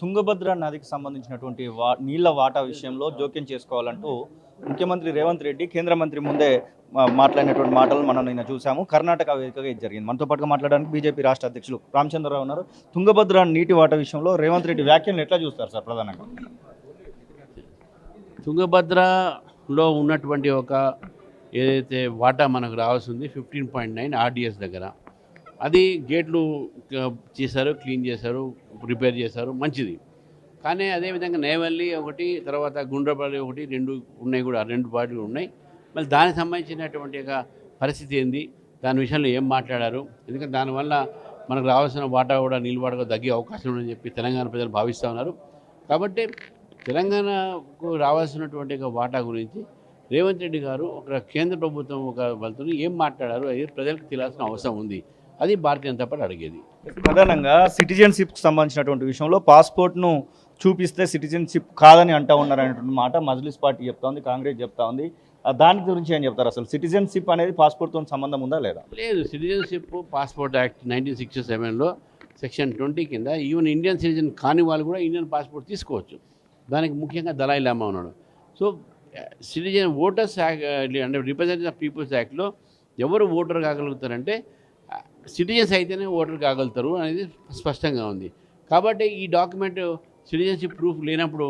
తుంగభద్ర నదికి సంబంధించినటువంటి నీళ్ల వాటా విషయంలో జోక్యం చేసుకోవాలంటూ ముఖ్యమంత్రి రేవంత్ రెడ్డి కేంద్ర మంత్రి ముందే మాట్లాడినటువంటి మాటలు మనం నిన్న చూసాము. కర్ణాటక వేదికగా ఇది జరిగింది. మనతో పాటుగా మాట్లాడడానికి బీజేపీ రాష్ట్ర అధ్యక్షులు రామచంద్రరావు ఉన్నారు. తుంగభద్ర నీటి వాటా విషయంలో రేవంత్ రెడ్డి వ్యాఖ్యలను ఎట్లా చూస్తారు సార్? ప్రధానంగా తుంగభద్రలో ఉన్నటువంటి ఒక ఏదైతే వాటా మనకు రావాల్సింది 15.9 ఆర్డిఎస్ దగ్గర, అది గేట్లు చేశారు, క్లీన్ చేశారు, రిపేర్ చేశారు, మంచిది. కానీ అదేవిధంగా నేవల్లి ఒకటి, తర్వాత గుండ్రపల్లి ఒకటి, రెండు ఉన్నాయి కూడా, రెండు పార్టీలు ఉన్నాయి. మళ్ళీ దానికి సంబంధించినటువంటి ఒక పరిస్థితి ఏంది, దాని విషయంలో ఏం మాట్లాడారు, ఎందుకంటే దానివల్ల మనకు రావాల్సిన వాటా కూడా నీళ్ళు తగ్గే అవకాశం ఉందని చెప్పి తెలంగాణ ప్రజలు భావిస్తూ ఉన్నారు. కాబట్టి తెలంగాణకు రావాల్సినటువంటి ఒక వాటా గురించి రేవంత్ రెడ్డి గారు ఒక కేంద్ర ప్రభుత్వం ఒక వాళ్ళతో ఏం మాట్లాడారు అది ప్రజలకు తెలియాల్సిన అవసరం ఉంది. అది భారతీయ జనతా పార్టీ అడిగేది. ప్రధానంగా సిటిజన్షిప్కి సంబంధించినటువంటి విషయంలో పాస్పోర్ట్ను చూపిస్తే సిటిజన్షిప్ కాదని అంటూ ఉన్నారనేటువంటి మాట మజ్లిస్ పార్టీ చెప్తా ఉంది, కాంగ్రెస్ చెప్తా ఉంది. దాని గురించి ఏం చెప్తారు? అసలు సిటిజన్షిప్ అనేది పాస్పోర్ట్తో సంబంధం ఉందా లేదా? లేదు, సిటిజన్షిప్ పాస్పోర్ట్ యాక్ట్ 1967లో సెక్షన్ 20 కింద ఈవెన్ ఇండియన్ సిటిజన్ కాని వాళ్ళు కూడా ఇండియన్ పాస్పోర్ట్ తీసుకోవచ్చు. దానికి ముఖ్యంగా దలాయి లామా ఉన్నాడు. సో సిటిజన్ ఓటర్స్ యాక్ట్ అంటే రిప్రజెంటేటివ్ ఆఫ్ పీపుల్స్ యాక్ట్లో ఎవరు ఓటర్ కాగలుగుతారంటే సిటిజన్స్ అయితేనే ఓటర్ కాగలుగుతారు అనేది స్పష్టంగా ఉంది. కాబట్టి ఈ డాక్యుమెంట్ సిటిజన్షిప్ ప్రూఫ్ లేనప్పుడు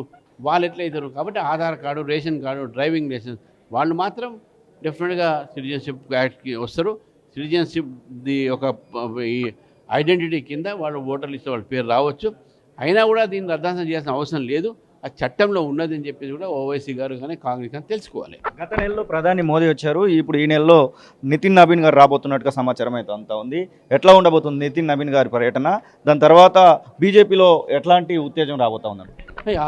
వాళ్ళు ఎట్లయితారు? కాబట్టి Aadhaar card, ration card, driving licence వాళ్ళు మాత్రం డెఫినెట్గా సిటిజన్షిప్ యాక్ట్కి వస్తారు. సిటిజన్షిప్ ఒక ఈ ఐడెంటిటీ కింద వాళ్ళు ఓటర్ లిస్ట్లో వాళ్ళ పేరు రావచ్చు. అయినా కూడా దీన్ని రద్దాంతం చేయాల్సిన అవసరం లేదు, ఆ చట్టంలో ఉన్నదని చెప్పేసి కూడా ఓవైసీ గారు కానీ కాంగ్రెస్ కానీ తెలుసుకోవాలి. గత నెలలో ప్రధాని మోదీ వచ్చారు, ఇప్పుడు ఈ నెలలో నితిన్ నవీన్ గారు రాబోతున్నట్టుగా సమాచారం అయితే అంతా ఉంది. ఎట్లా ఉండబోతుంది నితిన్ నవీన్ గారి పర్యటన? దాని తర్వాత బీజేపీలో ఎట్లాంటి ఉత్తేజం రాబోతా ఉన్నారు?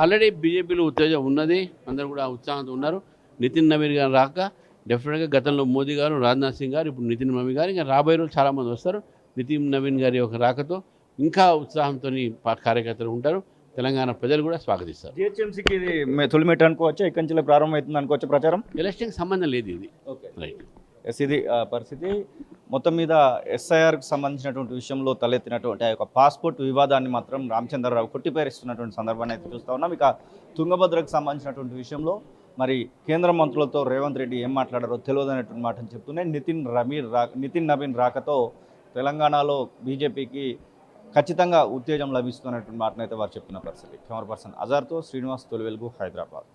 ఆల్రెడీ బీజేపీలో ఉత్తేజం ఉన్నది, అందరూ కూడా ఉత్సాహంతో ఉన్నారు. నితిన్ నవీన్ గారు రాక డెఫినెట్గా గతంలో మోదీ గారు, రాజ్నాథ్ సింగ్ గారు, ఇప్పుడు నితిన్ నవీన్ గారు, ఇంకా రాబోయే రోజు చాలామంది వస్తారు. నితిన్ నవీన్ గారి ఒక రాకతో ఇంకా ఉత్సాహంతో కార్యకర్తలు ఉంటారు. తెలంగాణ ప్రజలు కూడా స్వాగతిస్తారు. జిహెచ్ఎంసీకి ఇది తొలిమెట్టు అనుకోవచ్చా? ఇక్కడి నుంచి ప్రారంభం అవుతుంది అనుకోవచ్చు ప్రచారం? ఎలక్షన్కి సంబంధం లేదు ఇది. Okay, right. ఎస్, ఇది పరిస్థితి. మొత్తం మీద ఎస్ఐఆర్కి సంబంధించినటువంటి విషయంలో తలెత్తినటువంటి ఆ యొక్క పాస్పోర్ట్ వివాదాన్ని మాత్రం రామచంద్రరావు కొట్టిపేరిస్తున్నటువంటి సందర్భాన్ని అయితే చూస్తూ ఉన్నాం. ఇక తుంగభద్రకు సంబంధించినటువంటి విషయంలో మరి కేంద్ర మంత్రులతో రేవంత్ రెడ్డి ఏం మాట్లాడారో తెలియదనేటువంటి మాటను చెప్తూనే నితిన్ నవీన్ రాకతో తెలంగాణలో బీజేపీకి ఖచ్చితంగా ఉత్తేజం లభిస్తున్నటువంటి మాటనైతే వారు చెప్తున్న పరిస్థితి. కెమెరా పర్సన్ అజార్తో శ్రీనివాస్, తొలి వెలుగు, హైదరాబాద్.